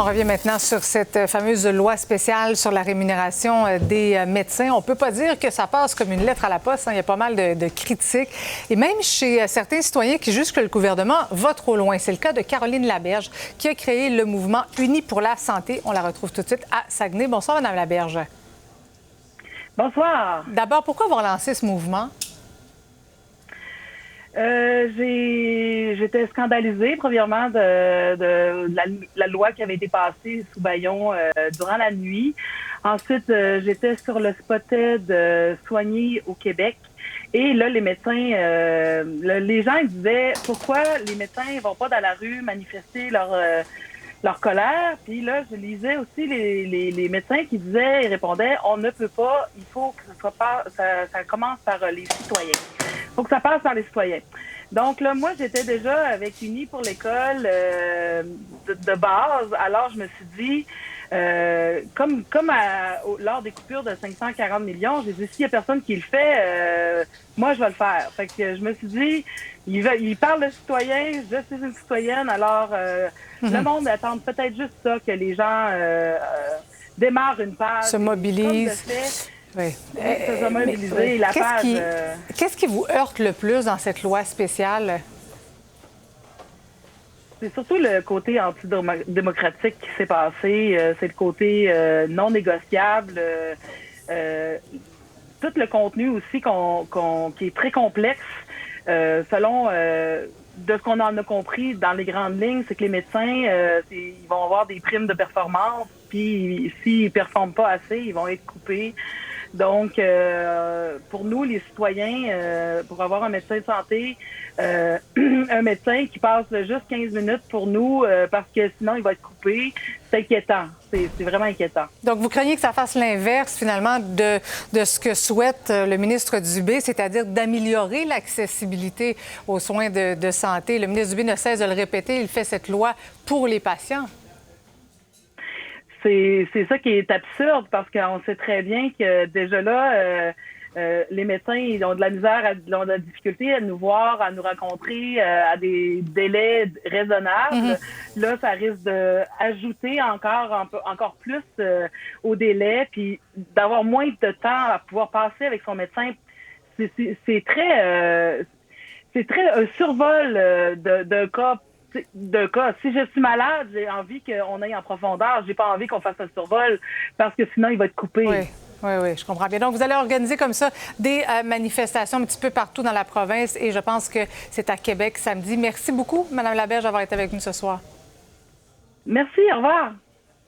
On revient maintenant sur cette fameuse loi spéciale sur la rémunération des médecins. On ne peut pas dire que ça passe comme une lettre à la poste. Il y a pas mal de critiques. Et même chez certains citoyens qui jugent que le gouvernement va trop loin. C'est le cas de Caroline Laberge, qui a créé le mouvement Unis pour la santé. On la retrouve tout de suite à Saguenay. Bonsoir, Mme Laberge. Bonsoir. D'abord, pourquoi avoir lancé ce mouvement? J'étais scandalisée, premièrement, de la loi qui avait été passée sous Bayon durant la nuit. Ensuite, j'étais sur le Spotted Soigner au Québec. Et là, les médecins, les gens ils disaient pourquoi les médecins ne vont pas dans la rue manifester leur colère. Puis là, je lisais aussi les médecins qui disaient et répondaient on ne peut pas, il faut que ça commence par les citoyens. Il faut que ça passe par les citoyens. Donc là, moi, j'étais déjà avec Unis pour l'école de base. Alors, je me suis dit, lors des coupures de 540 millions, j'ai dit, s'il n'y a personne qui le fait, moi, je vais le faire. Fait que je me suis dit, il parle de citoyens, je suis une citoyenne, alors le monde attend peut-être juste ça, que les gens démarrent une page. Se mobilisent. Oui. Qu'est-ce qui vous heurte le plus dans cette loi spéciale? C'est surtout le côté antidémocratique qui s'est passé. C'est le côté non négociable. Tout le contenu aussi qui est très complexe. Selon de ce qu'on en a compris dans les grandes lignes, c'est que les médecins, ils vont avoir des primes de performance. Puis s'ils ne performent pas assez, ils vont être coupés. Donc, pour nous, les citoyens, pour avoir un médecin de santé, un médecin qui passe juste 15 minutes pour nous, parce que sinon, il va être coupé, c'est inquiétant. C'est vraiment inquiétant. Donc, vous craignez que ça fasse l'inverse, finalement, de ce que souhaite le ministre Dubé, c'est-à-dire d'améliorer l'accessibilité aux soins de santé. Le ministre Dubé ne cesse de le répéter, il fait cette loi pour les patients. C'est ça qui est absurde parce qu'on sait très bien que déjà là, les médecins ils ont de la misère, ils ont de la difficulté à nous voir, à nous rencontrer à des délais raisonnables. Là, ça risque d'ajouter encore plus au délai, puis d'avoir moins de temps à pouvoir passer avec son médecin. C'est très un survol de cas. Si je suis malade, j'ai envie qu'on aille en profondeur. J'ai pas envie qu'on fasse un survol parce que sinon, il va être coupé. Oui, je comprends bien. Donc, vous allez organiser comme ça des manifestations un petit peu partout dans la province et je pense que c'est à Québec samedi. Merci beaucoup, Mme Laberge, d'avoir été avec nous ce soir. Merci, au revoir.